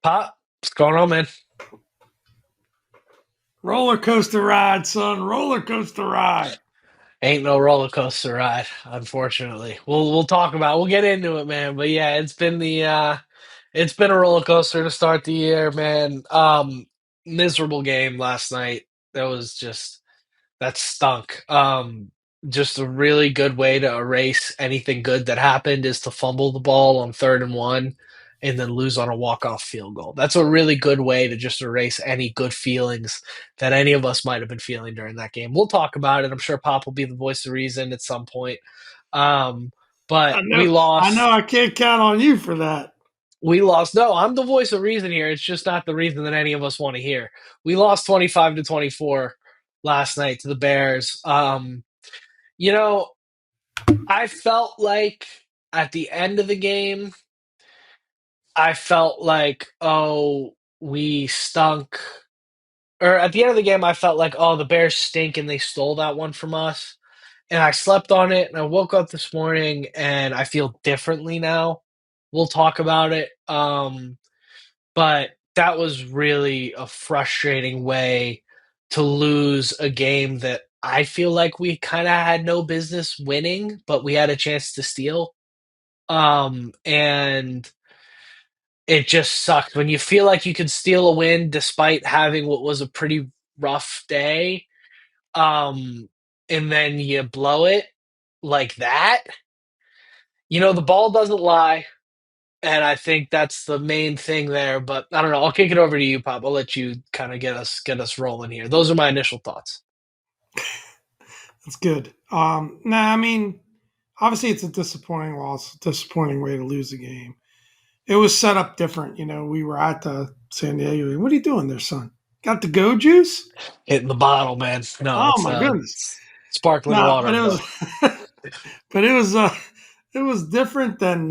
Pop, what's going on, man? Roller coaster ride, son. Roller coaster ride. Ain't no roller coaster ride, unfortunately. We'll get into it, man. But yeah, it's been a roller coaster to start the year, man. Miserable game last night. That was just that stunk. Just a really good way to erase anything good that happened is to fumble the ball on 3rd and 1 and then lose on a walk-off field goal. That's a really good way to just erase any good feelings that any of us might have been feeling during that game. We'll talk about it. I'm sure Pop will be the voice of reason at some point. Um, but I know. I know. I can't count on you for that. We lost. No, I'm the voice of reason here. It's just not the reason that any of us want to hear. We lost 25-24 last night to the Bears. You know, I felt like at the end of the game, I felt like, oh, we stunk. Or at the end of the game, I felt like, oh, the Bears stink and they stole that one from us. And I slept on it and I woke up this morning and I feel differently now. We'll talk about it. But that was really a frustrating way to lose a game that I feel like we kind of had no business winning, but we had a chance to steal. And it just sucked when you feel like you could steal a win despite having what was a pretty rough day. And then you blow it like that. The ball doesn't lie. And I think that's the main thing there. But I don't know. I'll kick it over to you, Pop. I'll let you kind of get us rolling here. Those are my initial thoughts. That's good. Nah, I mean, obviously it's a disappointing loss, disappointing way to lose the game. It was set up different. We were at the San Diego. What are you doing there, son? Got the go juice? Hitting the bottle, man. No, Oh it's my goodness. sparkling No, but water, it but was, but it was different than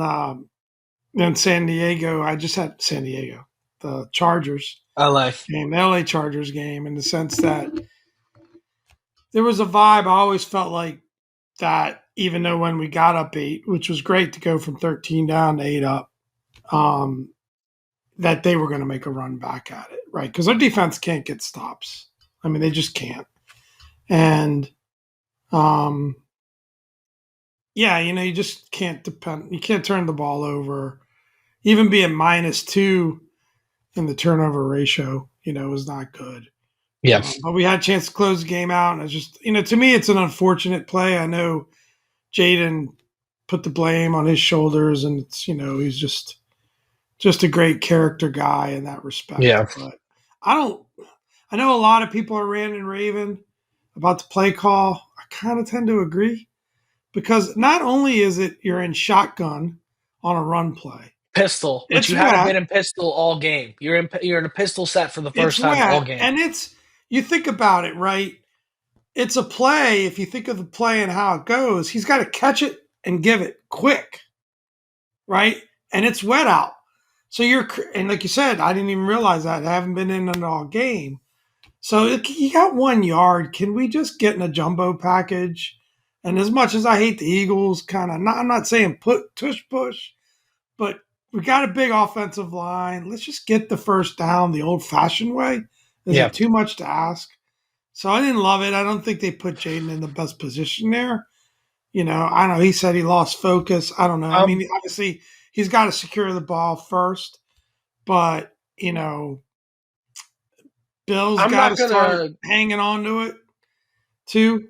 San Diego. I just had San Diego, the Chargers I like. game, the LA Chargers game, in the sense that there was a vibe. I always felt like that, even though when we got up eight, which was great to go from 13 down to eight up, um, that they were going to make a run back at it, right? Because our defense can't get stops. I mean, they just can't. And um, yeah, you just can't depend. You can't turn the ball over. Even being -2 in the turnover ratio, was not good. Yeah. But we had a chance to close the game out, and it's just, to me, it's an unfortunate play. I know Jaden put the blame on his shoulders, and it's, he's just a great character guy in that respect. Yeah. But I don't. I know a lot of people are ranting and raving about the play call. I kind of tend to agree because not only is it you're in shotgun on a run play, Pistol, which it's you haven't wet. been in pistol all game. You're in a pistol set for the It's first time all wet, game. and you think about it, right? It's a play. If you think of the play and how it goes, he's got to catch it and give it quick, right? And it's wet out. So and like you said, I didn't even realize that. I haven't been in it all game. So you got 1 yard. Can we just get in a jumbo package? And as much as I hate the Eagles, I'm not saying push, but we got a big offensive line. Let's just get the first down the old fashioned way. Is Yeah. it too much to ask? So I didn't love it. I don't think they put Jaden in the best position there. I know he said he lost focus. I don't know. I Um, mean, obviously he's got to secure the ball first, but Bill's I'm got not to start gonna hanging on to it too.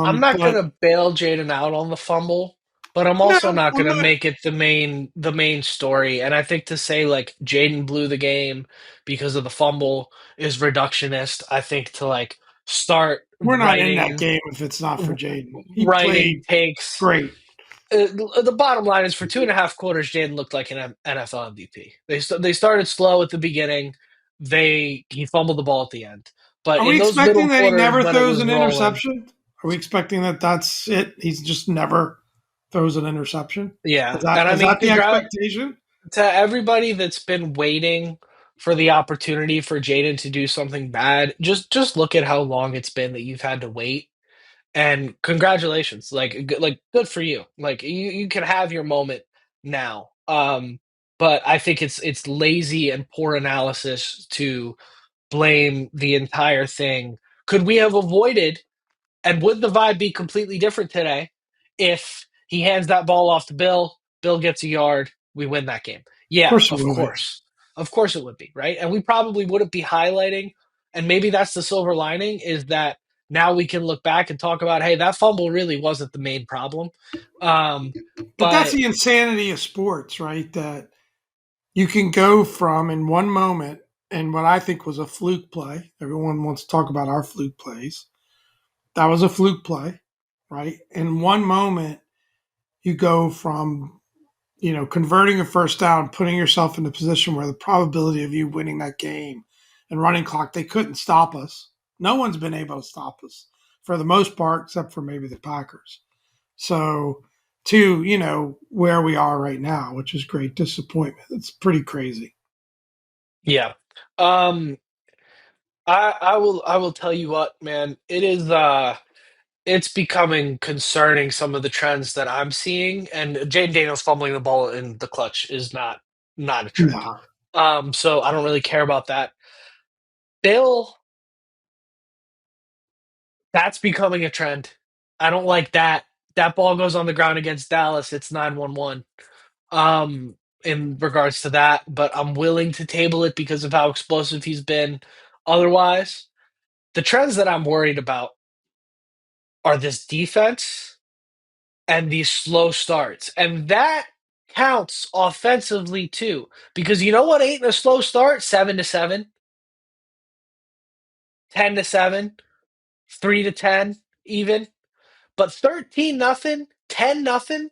I'm not But gonna bail Jaden out on the fumble, but I'm no, also not I'm gonna not. make it the main story. And I think to say like Jaden blew the game because of the fumble is reductionist. I think to like start We're not in that writing game if it's not for Jaden. He writing played takes. great. The bottom line is for 2.5 quarters, Jaden looked like an NFL MVP. They started slow at the beginning. He fumbled the ball at the end, but Are we in those middle expecting that he quarters never when it throws was an rolling, interception? Are we expecting that that's it? He's just never throws an interception. Is yeah. that And I is mean, that the expectation? to everybody that's been waiting for the opportunity for Jaden to do something bad, just look at how long it's been that you've had to wait. And congratulations, like good for you. Like you can have your moment now. but I think it's lazy and poor analysis to blame the entire thing. Could we have avoided, and would the vibe be completely different today if he hands that ball off to Bill, Bill gets a yard, we win that game? Of Yeah, course it of would. course. Of course it would be, right? And we probably wouldn't be highlighting, and maybe that's the silver lining is that now we can look back and talk about, hey, that fumble really wasn't the main problem. Um, But that's but the insanity of sports, right? That you can go from in one moment and what I think was a fluke play. Everyone wants to talk about our fluke plays. That was a fluke play, right? In one moment, you go from converting a first down, putting yourself in a position where the probability of you winning that game and running clock, they couldn't stop us. No one's been able to stop us for the most part, except for maybe the Packers. So, to where we are right now, which is great disappointment. It's pretty crazy. yeah. Um, I will tell you what, man, it's becoming concerning some of the trends that I'm seeing, and Jaden Daniels fumbling the ball in the clutch is not a trend. No, So I don't really care about that. Bill, that's becoming a trend. I don't like that. That ball goes on the ground against Dallas. It's 9-1-1. In regards to that, but I'm willing to table it because of how explosive he's been. Otherwise, the trends that I'm worried about are this defense and these slow starts. And that counts offensively too. Because you know what ain't a slow start? 7-7, 10-7, 3-10 even. But 13-0, 10-0,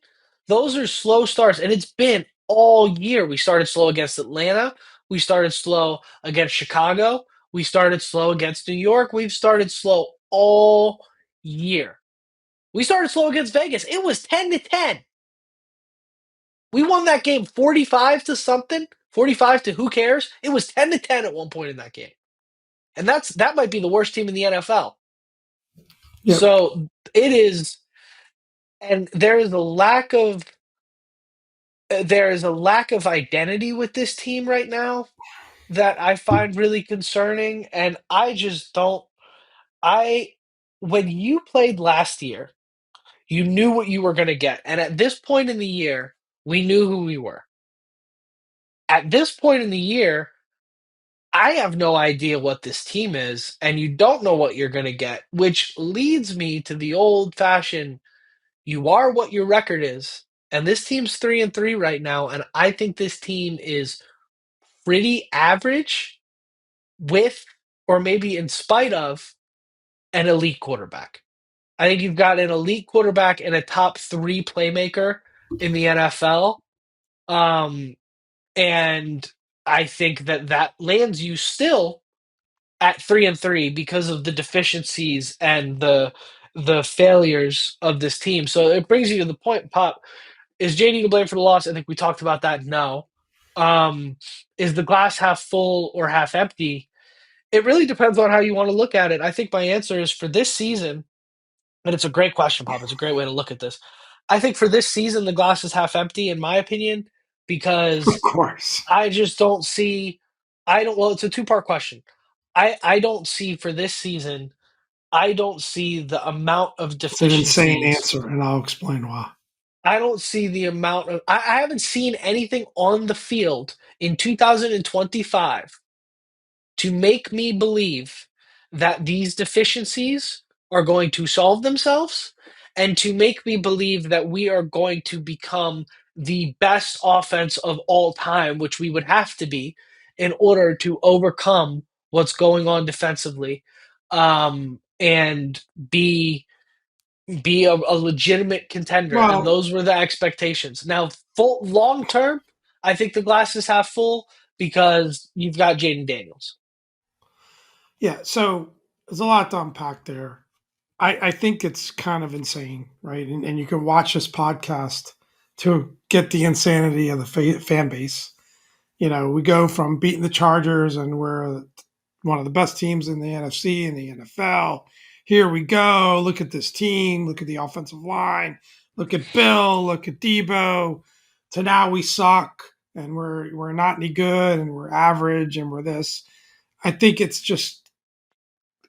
those are slow starts. And it's been all year. We started slow against Atlanta. We started slow against Chicago. We started slow against New York. We've started slow all year. We started slow against Vegas. It was 10-10. We won that game 45 to something, 45 to who cares? It was 10-10 at one point in that game. And that might be the worst team in the NFL. yep. So it is, and there is a lack of identity with this team right now that I find really concerning. And I just don't I when you played last year, you knew what you were gonna get. And at this point in the year, we knew who we were. At this point in the year, I have no idea what this team is, and you don't know what you're going to get, which leads me to the old fashioned you are what your record is. And this team's 3-3 right now, and I think this team is pretty average with, or maybe in spite of, an elite quarterback. I think you've got an elite quarterback and a top three playmaker in the NFL. Um, and I think that lands you still at 3-3 because of the deficiencies and the failures of this team. So it brings you to the point, Pop. Is JD to blame for the loss? I think we talked about that. No. Is the glass half full or half empty? It really depends on how you want to look at it. I think my answer is for this season, and it's a great question, Pop. It's a great way to look at this. I think for this season, the glass is half empty, in my opinion, Of because course. I just don't see. I don't. Well, it's a two-part question. I don't see for this season. I don't see the amount of It's an insane deficiencies. answer, and I'll explain why. I don't see the amount of. I haven't seen anything on the field in 2025 to make me believe that these deficiencies are going to solve themselves and to make me believe that we are going to become the best offense of all time, which we would have to be in order to overcome what's going on defensively, and be a legitimate contender. And Well, those were the expectations. Now, full long term, I think the glass is half full because you've got Jaden Daniels. yeah. So there's a lot to unpack there. I think it's kind of insane, right? And you can watch this podcast to get the insanity of the fan base. We go from beating the Chargers and we're one of the best teams in the NFC and the NFL. Here we go. Look at this team. Look at the offensive line. Look at Bill. Look at Debo. To now we suck. and we're not any good and we're average and we're this. I think it's just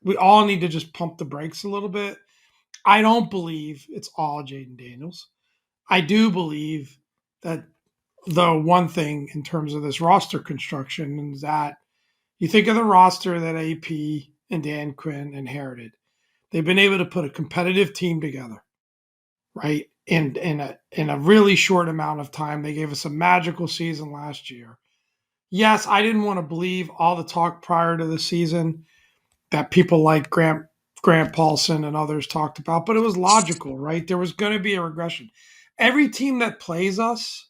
we all need to just pump the brakes a little bit. I don't believe it's all Jaden Daniels. I do believe that the one thing in terms of this roster construction is that you think of the roster that AP and Dan Quinn inherited. They've been able to put a competitive team together, right? In a really short amount of time. They gave us a magical season last year. Yes, I didn't want to believe all the talk prior to the season that people like Grant Paulson and others talked about, but it was logical, right? There was going to be a regression. Every team that plays us,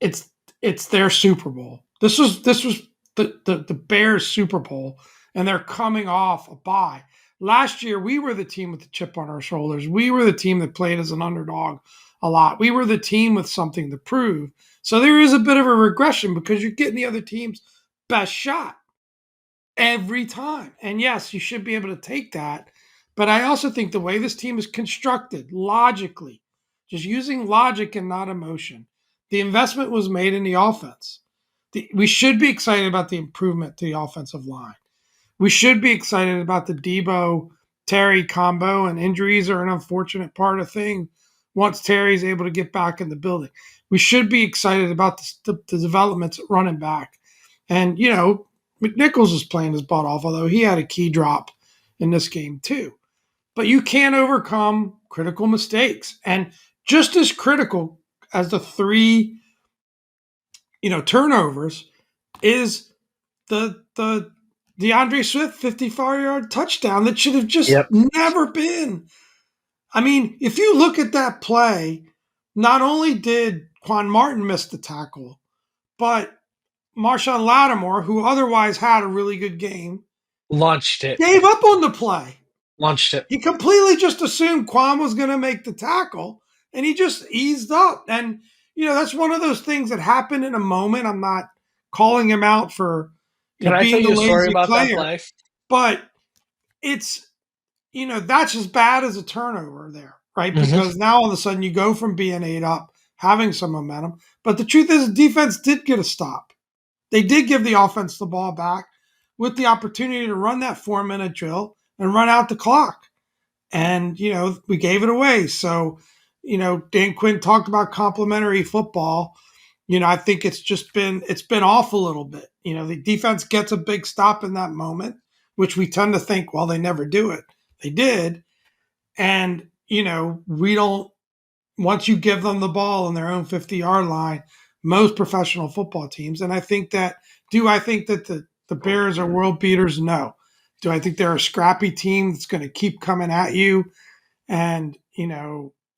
it's it's their Super Bowl. This was the Bears Super Bowl, and they're coming off a bye. Last year, we were the team with the chip on our shoulders. We were the team that played as an underdog a lot. We were the team with something to prove. So there is a bit of a regression because you're getting the other team's best shot every time. And yes, you should be able to take that. But I also think the way this team is constructed logically, just using logic and not emotion, the investment was made in the offense. We should be excited about the improvement to the offensive line. We should be excited about the Debo Terry combo, and injuries are an unfortunate part of thing once Terry's able to get back in the building. We should be excited about the developments at running back. And, McNichols is playing his butt off, although he had a key drop in this game too. But you can't overcome critical mistakes. And just as critical as the three, turnovers is the DeAndre Swift 54-yard touchdown that should have just Yep. never been. I mean, if you look at that play, not only did Quan Martin miss the tackle, but Marshawn Lattimore, who otherwise had a really good game, Launched it. gave up on the play. Launched it. He completely just assumed Quan was going to make the tackle, and he just eased up. And, that's one of those things that happened in a moment. I'm not calling him out for, Can I tell being the you a story lazy about that player, play? but it's, that's as bad as a turnover there, right? Hmm. Because now all of a sudden you go from being 8 up, having some momentum. But the truth is, the defense did get a stop. They did give the offense the ball back with the opportunity to run that 4-minute drill and run out the clock. And, we gave it away. So, Dan Quinn talked about complementary football. I think it's been off a little bit. The defense gets a big stop in that moment, which we tend to think, well, they never do it. They did. And, we don't, once you give them the ball on their own 50-yard line, most professional football teams, and do I think that the Bears are world beaters? No. Do I think they're a scrappy team that's going to keep coming at you and,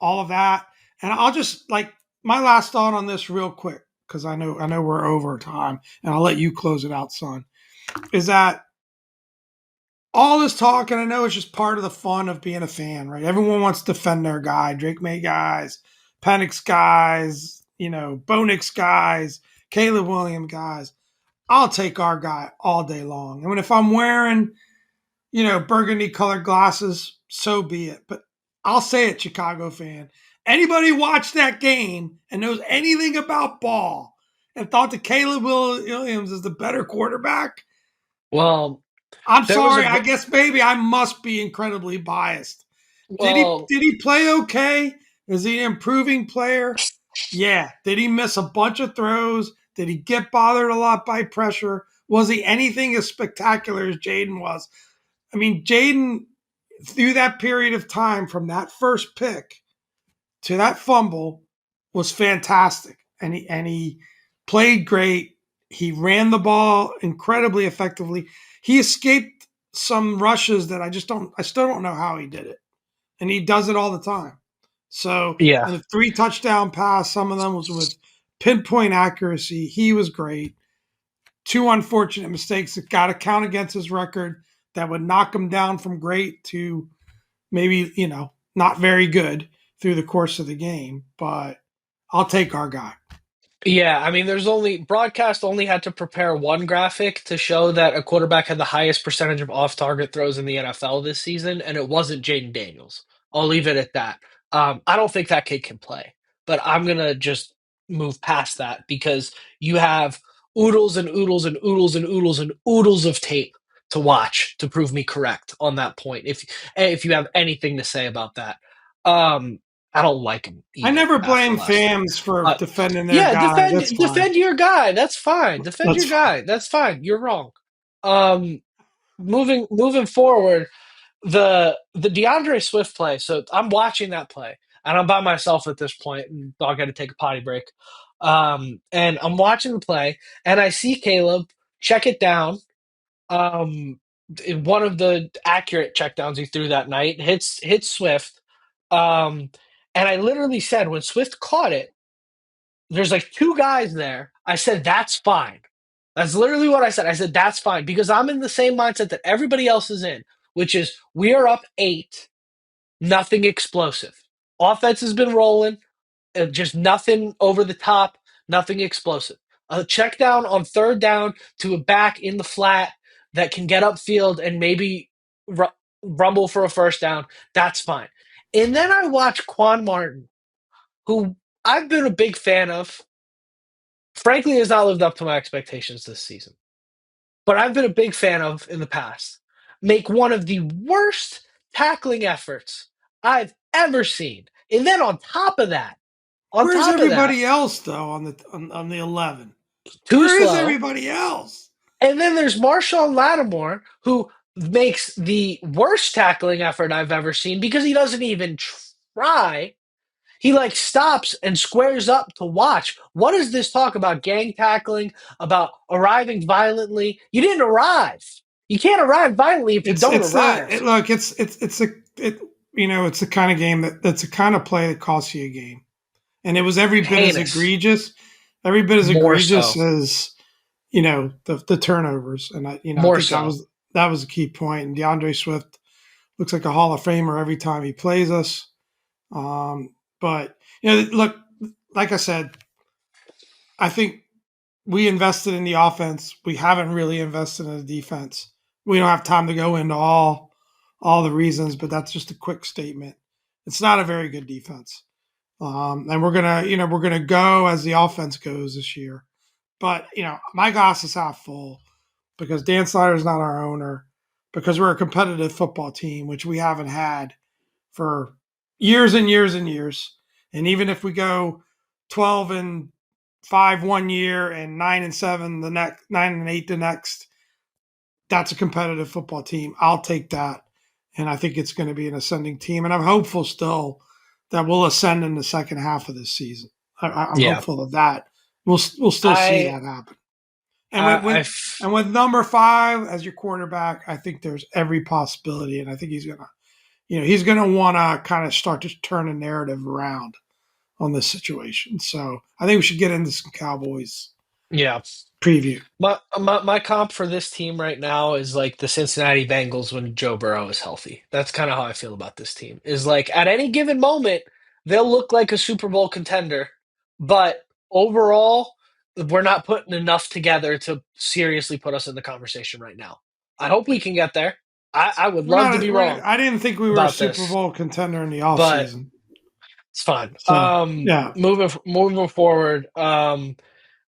all of that? And I'll just like my last thought on this real quick, because I know we're over time, and I'll let you close it out, son, is that all this talk, and I know it's just part of the fun of being a fan, right? Everyone wants to defend their guy, Drake May guys, Penix guys, Bo Nix guys, Caleb Williams guys. I'll take our guy all day long. I mean, if I'm wearing, burgundy colored glasses, so be it. But I'll say it, Chicago fan. Anybody watched that game and knows anything about ball and thought that Caleb Williams is the better quarterback, Well, I'm there was a sorry. I guess maybe I must be incredibly biased. Did he well, did he play okay? Is he an improving player? Yeah. Did he miss a bunch of throws? Did he get bothered a lot by pressure? Was he anything as spectacular as Jaden was? I mean, Jaden, through that period of time from that first pick to that fumble, was fantastic. And he played great. He ran the ball incredibly effectively. He escaped some rushes that I still don't know how he did it. And he does it all the time. So, yeah. and the 3 touchdown pass, some of them was with pinpoint accuracy. He was great. 2 unfortunate mistakes that got to count against his record that would knock him down from great to maybe, not very good through the course of the game. But I'll take our guy. Yeah, I mean, there's only broadcast only had to prepare one graphic to show that a quarterback had the highest percentage of off-target throws in the NFL this season, and it wasn't Jaden Daniels. I'll leave it at that. I don't think that kid can play, but I'm gonna just move past that because you have oodles and oodles and oodles and oodles and oodles of tape to watch to prove me correct on that point. If you have anything to say about that, I don't like him I either never after blame last night. fans for But defending their yeah, guy. That's fine. defend your guy. That's fine. Defend That's your fine. guy. That's fine. You're wrong. Um, moving forward, the DeAndre Swift play. So I'm watching that play, and I'm by myself at this point, and I got to take a potty break. And I'm watching the play, and I see Caleb check it down. In one of the accurate checkdowns he threw that night, hits Swift. Um, and I literally said when Swift caught it, there's like two guys there. I said that's fine. That's literally what I said. I said that's fine because I'm in the same mindset that everybody else is in, which is we are up 8, nothing explosive. Offense has been rolling, just nothing over the top, nothing explosive. A check down on third down to a back in the flat that can get upfield and maybe rumble for a first down. That's fine. And then I watch Quan Martin, who I've been a big fan of. Frankly, has not lived up to my expectations this season, but I've been a big fan of in the past. Make one of the worst tackling efforts I've ever seen. And then on Where's top of that, everybody else though on the 11? too Where is slow. everybody else? And then there's Marshawn Lattimore, who makes the worst tackling effort I've ever seen because he doesn't even try. He like stops and squares up to watch. What is this talk about gang tackling, about arriving violently? You didn't arrive. You can't arrive violently if you don't arrive. Look, it's a it it's the kind of game that's the kind of play that costs you a game, and it was Heinous. every bit as More egregious so. as the turnovers, and I More think so. that was a key point. And DeAndre Swift looks like a Hall of Famer every time he plays us. But look, like I said, I think we invested in the offense. We haven't really invested in the defense. We don't have time to go into all the reasons, but that's just a quick statement. It's not a very good defense, and we're gonna go as the offense goes this year. But my glass is half full because Dan Snyder's not our owner, because we're a competitive football team, which we haven't had for years and years and years. And even if we go 12-5 one year and 9-7 the next, 9-8 the next, that's a competitive football team. I'll take that. And I think it's going to be an ascending team. And I'm hopeful still that we'll ascend in the second half of this season. I'm Yeah. hopeful of that. We'll still see I that happen. And I, I with number 5 as your quarterback, I think there's every possibility. And I think he's going to want to kind of start to turn a narrative around on this situation. So I think we should get into some Cowboys yeah. preview. My comp for this team right now is like the Cincinnati Bengals when Joe Burrow is healthy. That's kind of how I feel about this team. Is like at any given moment they'll look like a Super Bowl contender, but overall we're not putting enough together to seriously put us in the conversation right now. I hope we can get there. I would love to be wrong I didn't think we were a about Super this, Bowl contender in the but offseason. it's fine. So yeah, Moving forward,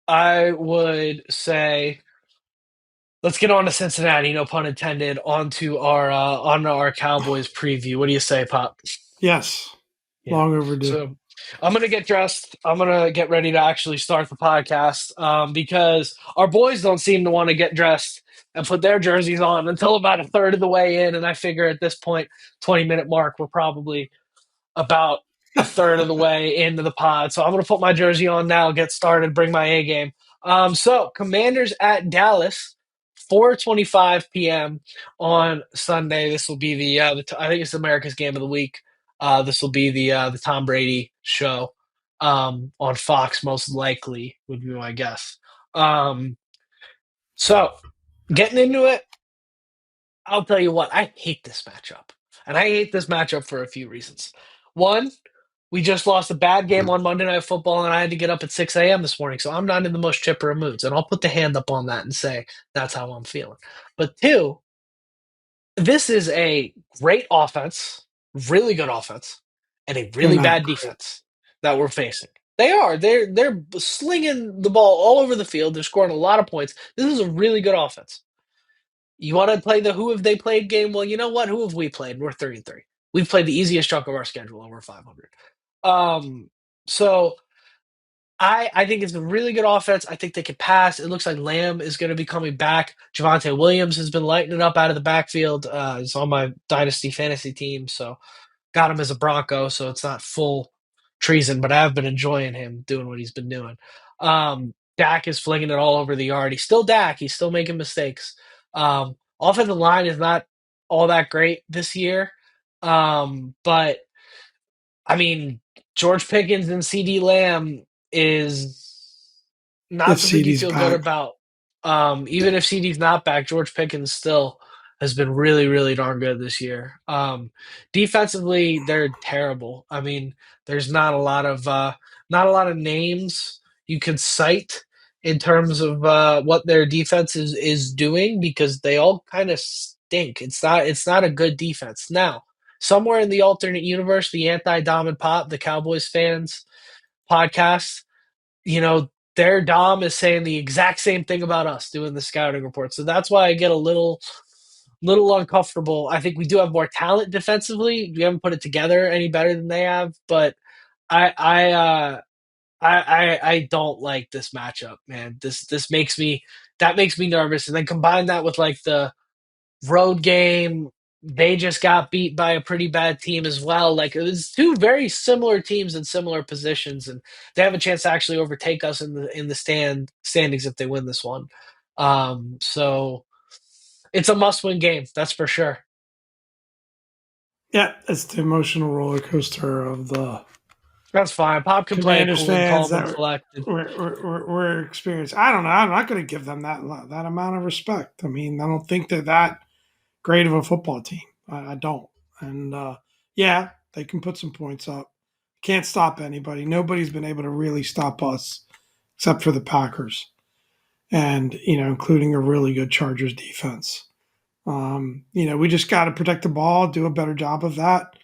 I would say let's get on to Cincinnati, no pun intended, onto our Cowboys preview. What do you say, Pop? yes, Yeah. long overdue. So I'm gonna get dressed. I'm gonna get ready to actually start the podcast because our boys don't seem to want to get dressed and put their jerseys on until about a third of the way in. And I figure at this point, 20-minute mark, we're probably about a third of the way into the pod. So I'm going to put my jersey on now, get started, bring my A game. So Commanders at Dallas, 4:25 p.m. on Sunday. This will be I think it's America's game of the week. This will be the Tom Brady show on Fox, most likely would be my guess. So getting into it, I'll tell you what, I hate this matchup. And I hate this matchup for a few reasons. One, we just lost a bad game on Monday Night Football, and I had to get up at 6 a.m. this morning, so I'm not in the most chipper of moods. And I'll put the hand up on that and say that's how I'm feeling. But two, this is a great offense, really good offense, and a They're really not bad great. defense that we're facing. They are. They're slinging the ball all over the field. They're scoring a lot of points. This is a really good offense. You want to play the who have they played game? Well, you know what? Who have we played? We're 33. We've played the easiest chunk of our schedule, and we're 500. So I think it's a really good offense. I think they can pass. It looks like Lamb is going to be coming back. Javante Williams has been lighting it up out of the backfield. He's on my dynasty fantasy team, so got him as a Bronco. So it's not full treason, but I've been enjoying him doing what he's been doing. Dak is flinging it all over the yard. He's still Dak. He's still making mistakes. Offensive line is not all that great this year, but I mean, George Pickens and CD Lamb is not If something you CD's feel good back. about. Even if CD's not back, George Pickens still has been really, really darn good this year. Defensively, they're terrible. I mean, there's not a lot of names you can cite in terms of what their defense is doing because they all kind of stink. It's not a good defense. Now, somewhere in the alternate universe, the anti-Dom and Pop, the Cowboys fans podcast, their Dom is saying the exact same thing about us doing the scouting report. So that's why I get a little uncomfortable. I think we do have more talent defensively. We haven't put it together any better than they have, but I I uh I don't like this matchup, man. This makes me that makes me nervous. And then combine that with like the road game. They just got beat by a pretty bad team as well. Like it was two very similar teams in similar positions, and they have a chance to actually overtake us in the standings if they win this one. So it's a must-win game, that's for sure. Yeah, it's the emotional roller coaster of the That's fine. Pop can play it Commanders cool and fans calm that and collected. we're experienced. I don't know. I'm not going to give them that amount of respect. I mean, I don't think they're that great of a football team. I don't. And yeah, they can put some points up. Can't stop anybody. Nobody's been able to really stop us except for the Packers, and including a really good Chargers defense. We just got to protect the ball, do a better job of that,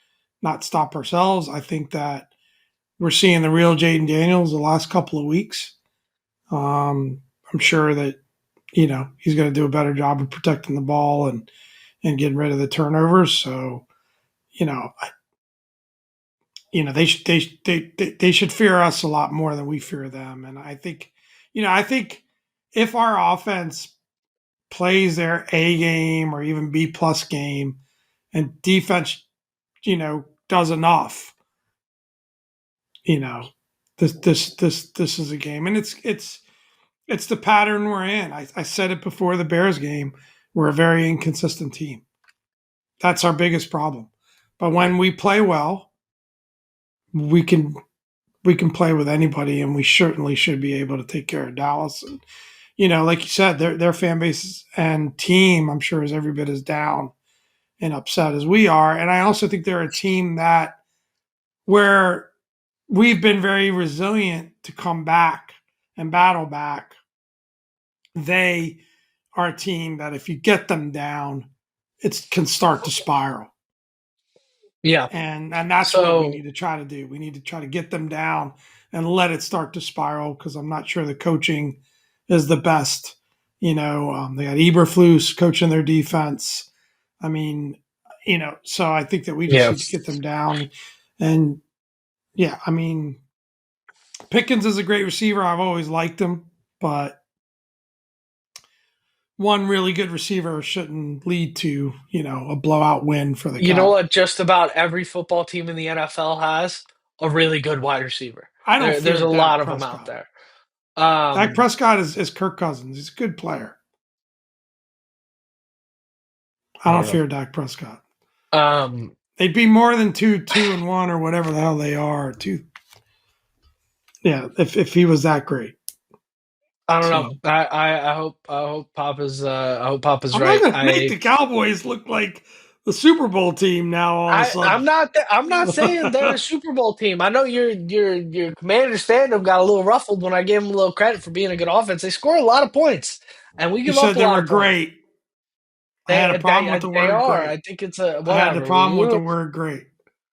not stop ourselves. I think that we're seeing the real Jaden Daniels the last couple of weeks. I'm sure that he's going to do a better job of protecting the ball and getting rid of the turnovers. So you know, they should fear us a lot more than we fear them. And I think if our offense plays their A game or even B plus game, and defense, does enough, you know, this is a game, and it's the pattern we're in. I said it before the Bears game. We're a very inconsistent team. That's our biggest problem. But when we play well, we can we can play with anybody, and we certainly should be able to take care of Dallas. And like you said, their fan base and team, I'm sure, is every bit as down and upset as we are. And I also think they're a team that where we've been very resilient to come back and battle back. They are a team that if you get them down, it can start to spiral. Yeah. And that's what we So need to try to do. We need to try to get them down and let it start to spiral, because I'm not sure the coaching is the best. They got Eberflus coaching their defense. I mean, so I think that we just yeah. need to get them down. And yeah, I mean, Pickens is a great receiver. I've always liked him, but one really good receiver shouldn't lead to, a blowout win for the You know Cowboys. what? Just about every football team in the NFL has a really good wide receiver. I don't There's fear a lot Dak of them out Prescott. there. Dak Um, Prescott is Kirk Cousins. He's a good player. I I don't don't know. fear Dak Prescott. Um, They'd be more than 2-1 or whatever the hell they are. Two, yeah. If he was that great, I don't know. so I hope Papa's I'm not right. going to make the Cowboys look like the Super Bowl team now. All of a sudden, I'm not saying they're a Super Bowl team. I know your Commanders fandom got a little ruffled when I gave them a little credit for being a good offense. They score a lot of points, and we you give up said a they lot were of points. great. I had a problem with the They word are. great. I think it's a I had the whatever. problem with the word great.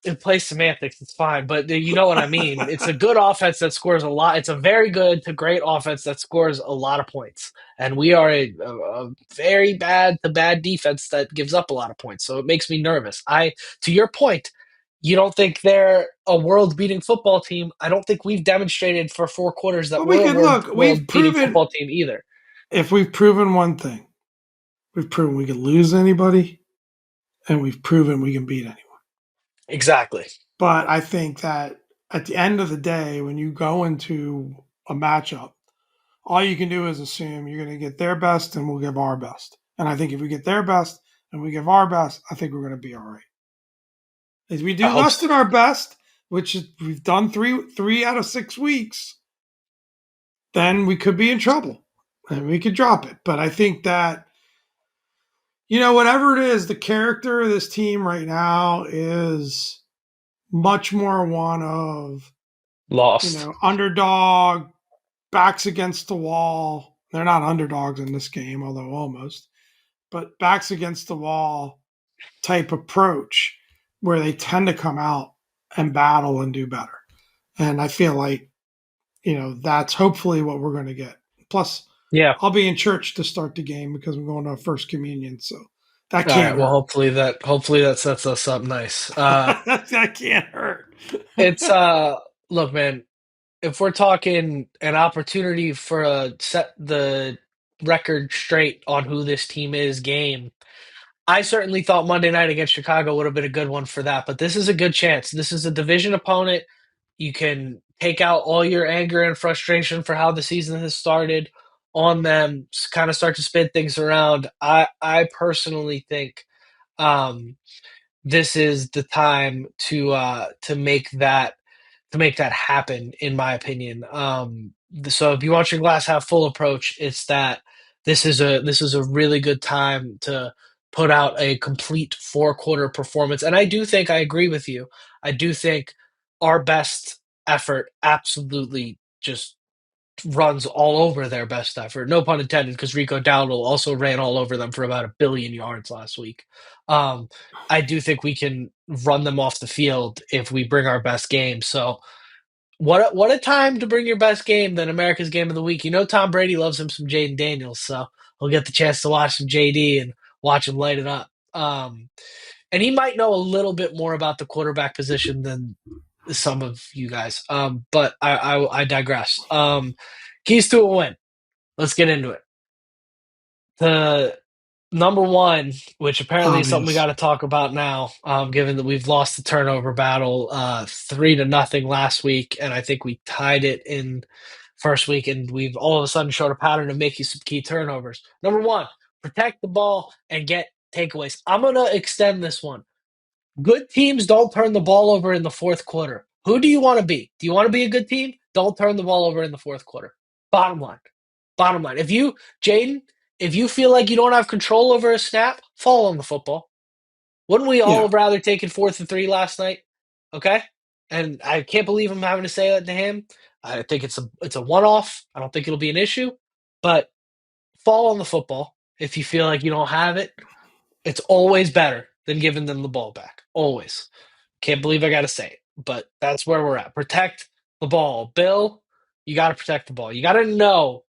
it plays semantics. It's fine, but you know what I mean. It's a good offense that scores a lot. It's a very good to great offense that scores a lot of points, and we are a very bad to bad defense that gives up a lot of points. So it makes me nervous. To your point, you don't think they're a world beating football team. I don't think we've demonstrated for 4 quarters that But we we're a can look. We've world beating proven football team either. if we've proven one thing, we've proven we can lose anybody, and we've proven we can beat anyone. Exactly. But I think that at the end of the day, when you go into a matchup, all you can do is assume you're going to get their best and we'll give our best. And I think if we get their best and we give our best, I think we're going to be all right. If we I do hope less so. than our best, which is, we've done three out of 6 weeks, then we could be in trouble and we could drop it. But I think that whatever it is, the character of this team right now is much more one of Lost. underdog, backs against the wall. They're not underdogs in this game, although almost, but backs against the wall type approach where they tend to come out and battle and do better. And I feel like, that's hopefully what we're going to get. Plus, Yeah. I'll be in church to start the game because we're going to First Communion. So that All right. can't Well, hurt. hopefully that sets us up nice. That can't hurt. It's look, man. If we're talking an opportunity for a set the record straight on who this team is game, I certainly thought Monday night against Chicago would have been a good one for that. But this is a good chance. This is a division opponent. You can take out all your anger and frustration for how the season has started on them. Kind of start to spin things around. I personally think um, this is the time to make that happen, in my opinion. So if you want your glass half full approach, it's that this is a really good time to put out a complete 4 quarter performance. And I do think I agree with you. I do think our best effort absolutely just runs all over their best effort. No pun intended, because Rico Dowdle also ran all over them for about 1 billion yards last week. Um, I do think we can run them off the field if we bring our best game. So what a time to bring your best game than America's Game of the Week. You know Tom Brady loves him some Jaden Daniels, so he'll get the chance to watch some JD and watch him light it up. And he might know a little bit more about the quarterback position than some of you guys. But I digress. Keys to a win. Let's get into it. The number one, which apparently is something we got Obvious. to talk about now, given that we've lost the turnover battle 3-0 last week, and I think we tied it in first week, and we've all of a sudden showed a pattern of making some key turnovers. Number one, protect the ball and get takeaways. I'm gonna extend this one. Good teams don't turn the ball over in the fourth quarter. Who do you want to be? Do you want to be a good team? Don't turn the ball over in the fourth quarter. Bottom line. Bottom line. Jaden, if you feel like you don't have control over a snap, fall on the football. Wouldn't we all Yeah. have rather taken 4th and 3 last night? Okay? And I can't believe I'm having to say that to him. I think it's a one off. I don't think it'll be an issue. But fall on the football if you feel like you don't have it. It's always better than giving them the ball back. Always. Can't believe I got to say it, but that's where we're at. Protect the ball. Bill, you got to protect the ball. You got to know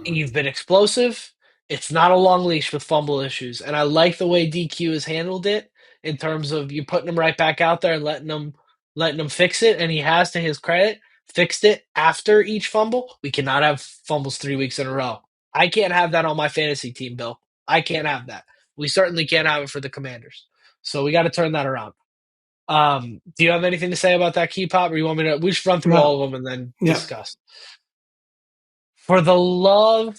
you've been explosive. It's not a long leash with fumble issues. And I like the way DQ has handled it in terms of you putting him right back out there and letting him fix it. And he has, to his credit, fixed it after each fumble. We cannot have fumbles 3 weeks in a row. I can't have that on my fantasy team, Bill. I can't have that. We certainly can't have it for the Commanders. So we got to turn that around. Do you have anything to say about that key pop, or you want me to? We should run through No. all of them and then Yeah. discuss. For the love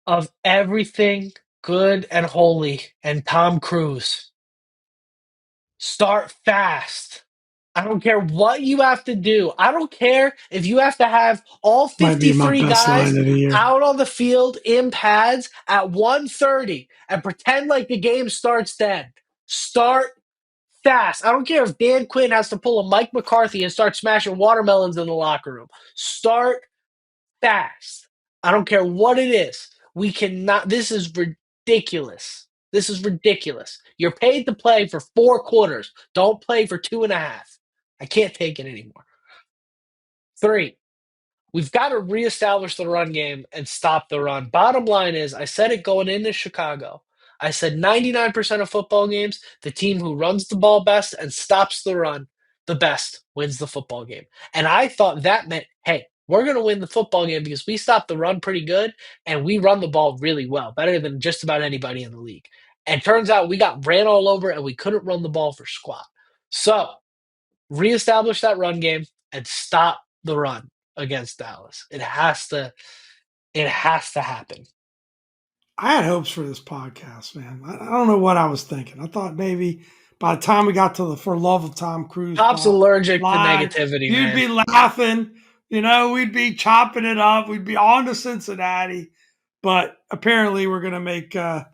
of everything good and holy and Tom Cruise, start fast. I don't care what you have to do. I don't care if you have to have all Might be my 53 best line guys of the year. out on the field in pads at 1:30 and pretend like the game starts then. Start fast. I don't care if Dan Quinn has to pull a Mike McCarthy and start smashing watermelons in the locker room. Start fast. I don't care what it is. We cannot. This is ridiculous. This is ridiculous. You're paid to play for 4 quarters. Don't play for 2.5. I can't take it anymore. 3, we've got to reestablish the run game and stop the run. Bottom line is, I said it going into Chicago. I said 99% of football games, the team who runs the ball best and stops the run the best wins the football game. And I thought that meant, hey, we're going to win the football game because we stop the run pretty good and we run the ball really well, better than just about anybody in the league. And turns out we got ran all over and we couldn't run the ball for squat. So reestablish that run game and stop the run against Dallas. It has to happen. I had hopes for this podcast, man. I don't know what I was thinking. I thought maybe by the time we got to the For Love of Tom Cruise Top's allergic to line, negativity, you'd man. be laughing. We'd be chopping it up. We'd be on to Cincinnati. But apparently we're going to make, the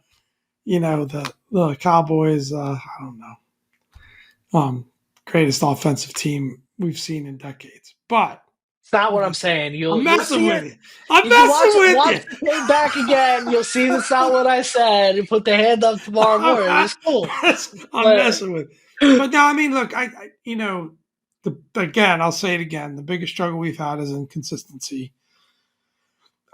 Cowboys, I don't know, greatest offensive team we've seen in decades. But It's not I'm what I'm messing, saying. I'm You'll messing see with it. you. I'm You can messing with watch you. the tape back again. You'll see that's not what I said. You put the hand up tomorrow morning. It's cool. I'm But messing with. But no, I mean, look, again, I'll say it again. The biggest struggle we've had is inconsistency.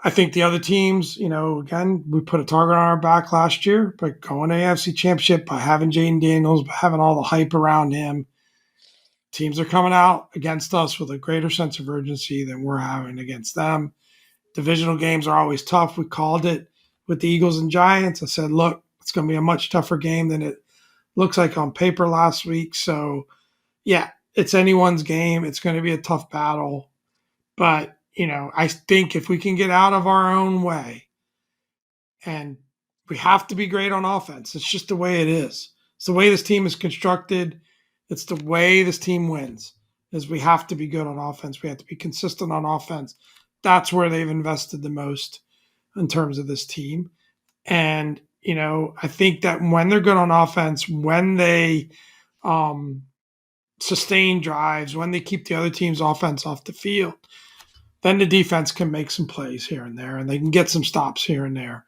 I think the other teams, again, we put a target on our back last year, but going to AFC Championship by having Jaden Daniels, by having all the hype around him, teams are coming out against us with a greater sense of urgency than we're having against them. Divisional games are always tough. We called it with the Eagles and Giants. I said, look, it's going to be a much tougher game than it looks like on paper last week. So, yeah, it's anyone's game. It's going to be a tough battle. But, I think if we can get out of our own way, and we have to be great on offense, it's just the way it is. It's the way this team is constructed. It's the way this team wins, is we have to be good on offense. We have to be consistent on offense. That's where they've invested the most in terms of this team. And, I think that when they're good on offense, when they sustain drives, when they keep the other team's offense off the field, then the defense can make some plays here and there, and they can get some stops here and there.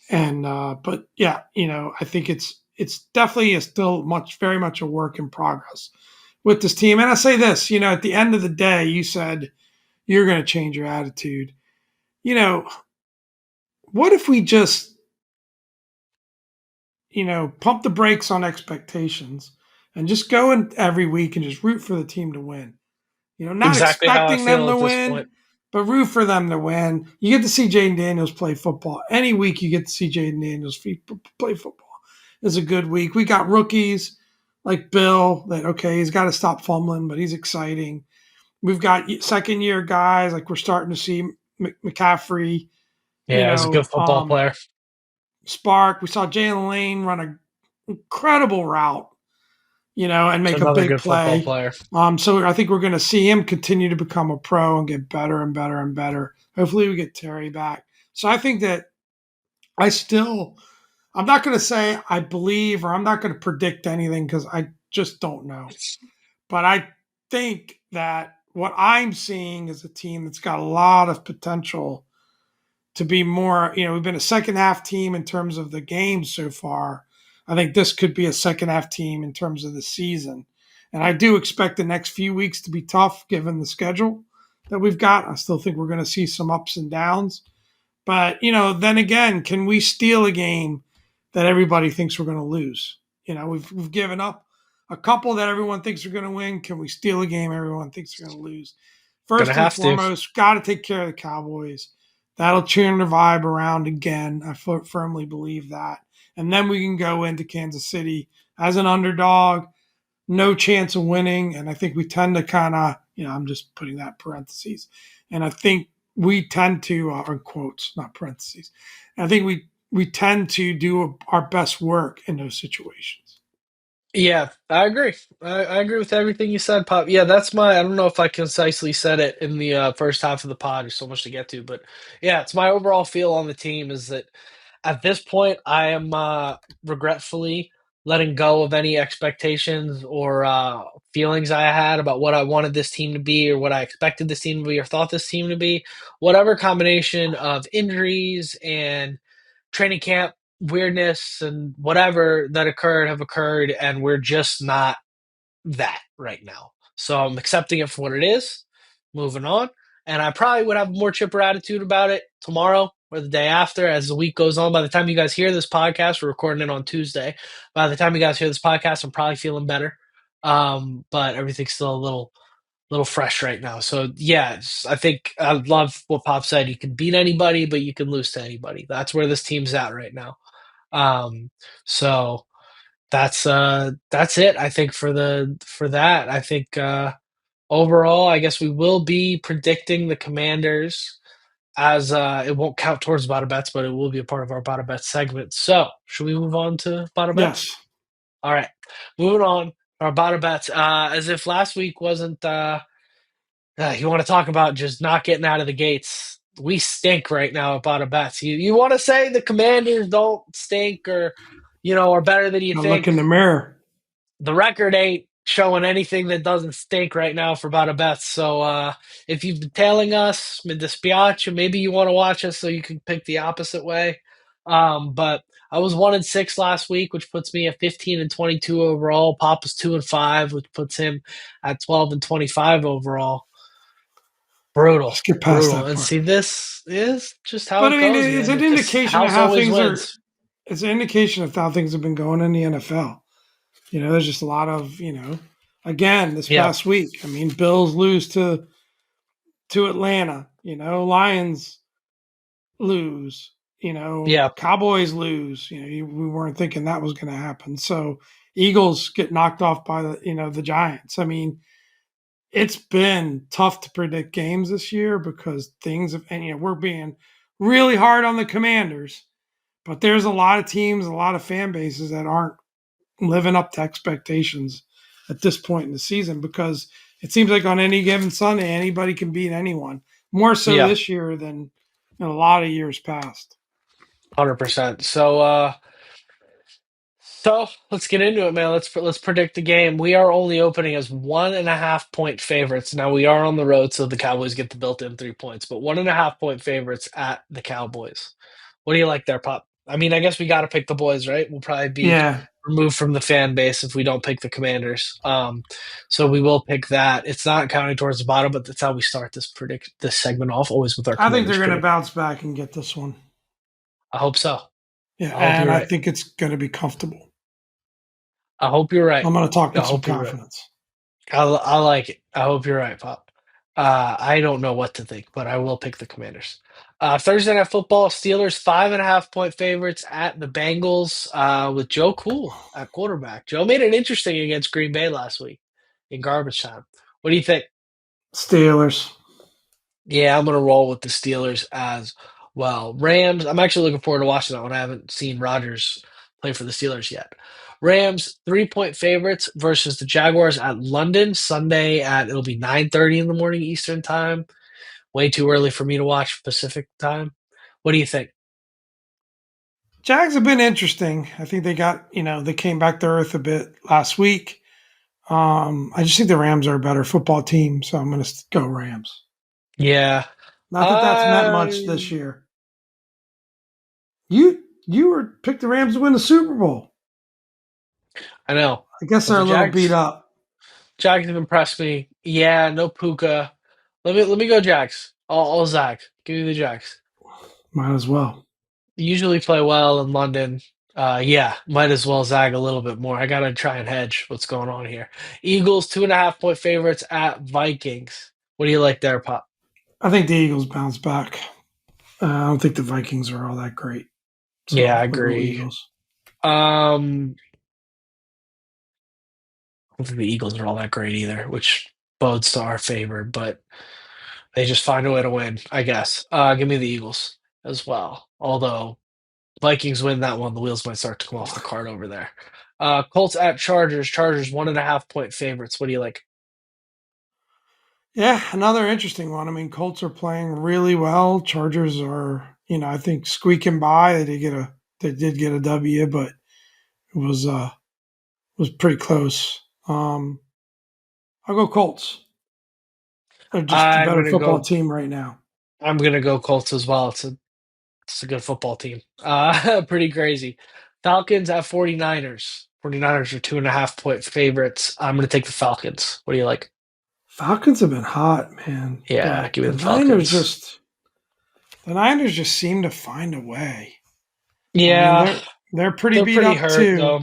And but yeah, I think it's definitely is still very much a work in progress with this team. And I say this, at the end of the day, you said you're going to change your attitude. What if we just pump the brakes on expectations and just go in every week and just root for the team to win. Not exactly how I expecting them feel to at this win, point. but root for them to win. You get to see Jaden Daniels play football. Any week you get to see Jaden Daniels play football. It's a good week. We got rookies like Bill that, okay, he's got to stop fumbling, but he's exciting. We've got second-year guys like we're starting to see McCaffrey, Yeah, he's a good football player. Spark. We saw Jalen Lane run an incredible route, and He's make a another big good football play. player. So I think we're going to see him continue to become a pro and get better and better and better. Hopefully we get Terry back. So I think that I'm not going to say I believe, or I'm not going to predict anything because I just don't know. But I think that what I'm seeing is a team that's got a lot of potential to be more, we've been a second half team in terms of the games so far. I think this could be a second half team in terms of the season. And I do expect the next few weeks to be tough given the schedule that we've got. I still think we're going to see some ups and downs. But, then again, can we steal a game that everybody thinks we're going to lose? We've given up a couple that everyone thinks are going to win. Can we steal a game everyone thinks are going to lose? Gonna First and have to. foremost, got to take care of the Cowboys. That'll turn the vibe around again. I firmly believe that. And then we can go into Kansas City as an underdog, no chance of winning. And I think we tend to kind of, I'm just putting that in parentheses. And I think we tend to, or quotes, not parentheses. And I think we tend to do our best work in those situations. Yeah, I agree. I agree with everything you said, Pop. Yeah, I don't know if I concisely said it in the first half of the pod. There's so much to get to. But yeah, it's my overall feel on the team is that at this point, I am regretfully letting go of any expectations or feelings I had about what I wanted this team to be or what I expected this team to be or thought this team to be. Whatever combination of injuries and training camp weirdness and whatever that occurred have occurred, and we're just not that right now. So I'm accepting it for what it is, moving on. And I probably would have a more chipper attitude about it tomorrow or the day after as the week goes on. By the time you guys hear this podcast, we're recording it on Tuesday. By the time you guys hear this podcast, I'm probably feeling better. But everything's still a little fresh right now. So yeah, I think I love what Pop said. You can beat anybody, but you can lose to anybody. That's where this team's at right now. Um, so that's it. I think for that. I think overall, I guess we will be predicting the Commanders as it won't count towards bottom bets, but it will be a part of our bottom bets segment. So should we move on to bottom Yes. bets? All right, moving on. Our bottom bets. As if last week wasn't. You want to talk about just not getting out of the gates? We stink right now at bottom bets. You want to say the Commanders don't stink or are better than you I look think? in the mirror. The record ain't showing anything that doesn't stink right now for bottom bets. So if you've been tailing us, mi dispiace. Maybe you want to watch us so you can pick the opposite way. But I was 1-6 last week, which puts me at 15-22 overall. Pop was 2-5, which puts him at 12-25 overall. Brutal, Just get past brutal. that And part. see, this is just how But it I mean, goes, it's man. an It just indication of house how always things are. wins. It's an indication of how things have been going in the NFL. There's just a lot of Again, this Yeah, past week, I mean, Bills lose to Atlanta. Lions lose. yeah, Cowboys lose. We weren't thinking that was going to happen. So Eagles get knocked off by the Giants. I mean, it's been tough to predict games this year because things have, and we're being really hard on the Commanders, but there's a lot of teams, a lot of fan bases that aren't living up to expectations at this point in the season because it seems like on any given Sunday anybody can beat anyone. More so yeah, this year than in a lot of years past. 100%. So let's get into it, man. Let's predict the game. We are only opening as 1.5 point favorites. Now we are on the road, so the Cowboys get the built-in 3 points, but 1.5 point favorites at the Cowboys. What do you like there, Pop? I mean, I guess we got to pick the boys, right? We'll probably be Yeah, removed from the fan base if we don't pick the Commanders. So we will pick that. It's not counting towards the bottom, but that's how we start this segment off, always with our I think they're Commanders going to predict. bounce back and get this one. I hope so. Yeah, I hope and you're I right. think it's going to be comfortable. I hope you're right. I'm going to talk I with some hope you're right. confidence. I like it. I hope you're right, Pop. I don't know what to think, but I will pick the Commanders. Thursday Night Football, Steelers 5.5 point favorites at the Bengals with Joe Cool at quarterback. Joe made it interesting against Green Bay last week in garbage time. What do you think? Steelers. Yeah, I'm going to roll with the Steelers as well. Rams, I'm actually looking forward to watching that one. I haven't seen Rodgers play for the Steelers yet. Rams 3 point favorites versus the Jaguars at London Sunday at it'll be 9:30 in the morning Eastern time. Way too early for me to watch Pacific time. What do you think? Jags have been interesting. I think they came back to earth a bit last week. I just think the Rams are a better football team, so I'm going to go Rams. Yeah. Not that that's meant much this I year. You were picked the Rams to win the Super Bowl. I know. I guess But they're the a little beat Jags up. Jags have impressed me. Yeah, no Puka. Let me go Jags. All Zach. Give me the Jags. Might as well. Usually play well in London. Yeah, might as well zag a little bit more. I gotta try and hedge what's going on here. Eagles 2.5 point favorites at Vikings. What do you like there, Pop? I think the Eagles bounce back. I don't think the Vikings are all that great. So Yeah, I I'm going to go agree. Eagles. I don't think the Eagles are all that great either, which bodes to our favor, but they just find a way to win, I guess. Give me the Eagles as well. Although Vikings win that one, the wheels might start to come off the cart over there. Colts at Chargers. Chargers 1.5 point favorites. What do you like? Yeah, another interesting one. I mean, Colts are playing really well. Chargers are, I think squeaking by. They did get a W, but it was pretty close. I'll go Colts. They're just a I'm better gonna football go. team right now. I'm gonna go Colts as well. It's a good football team. Pretty crazy. Falcons at 49ers. 49ers are 2.5 point favorites. I'm going to take the Falcons. What do you like? Falcons have been hot, man, Yeah, but give me the Falcons. the Niners just seem to find a way. I mean, Yeah, they're pretty they're beat pretty up hurt too. though.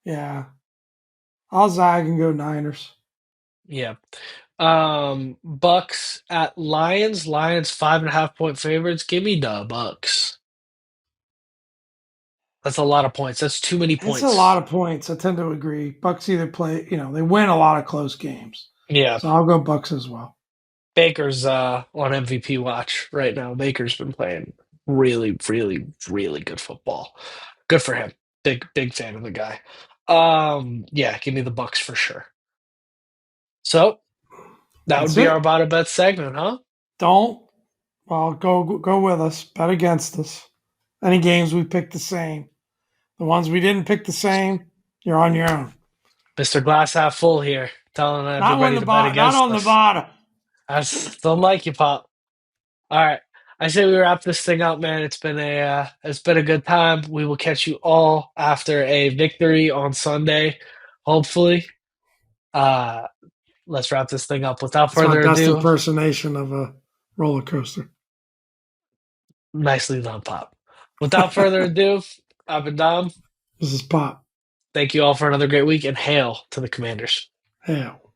Yeah, I'll zag and go Niners. Yeah. Bucks at Lions. Lions 5.5 point favorites. Give me the Bucks. That's a lot of points. That's too many It's a lot points. of points. I tend to agree. Bucks either play, they win a lot of close games. Yeah. So I'll go Bucks as well. Baker's on MVP watch right now. Baker's been playing really, really, really good football. Good for him. Big fan of the guy. Yeah, give me the Bucks for sure. So that would That's be our it. bottom bet segment, huh? Don't. Well, go with us. Bet against us. Any games we pick the same. The ones we didn't pick the same, you're on your own. Mr. Glass half full here, telling everybody to bet Not against on the us. bottom. I still like you, Pop. All right. I say we wrap this thing up, man. It's been a good time. We will catch you all after a victory on Sunday, hopefully. Uh let's wrap this thing up. Without That's my further best ado, impersonation of a roller coaster. nicely done, Pop. Without further ado, I've been Dom. This is Pop. Thank you all for another great week and hail to the Commanders. Hell.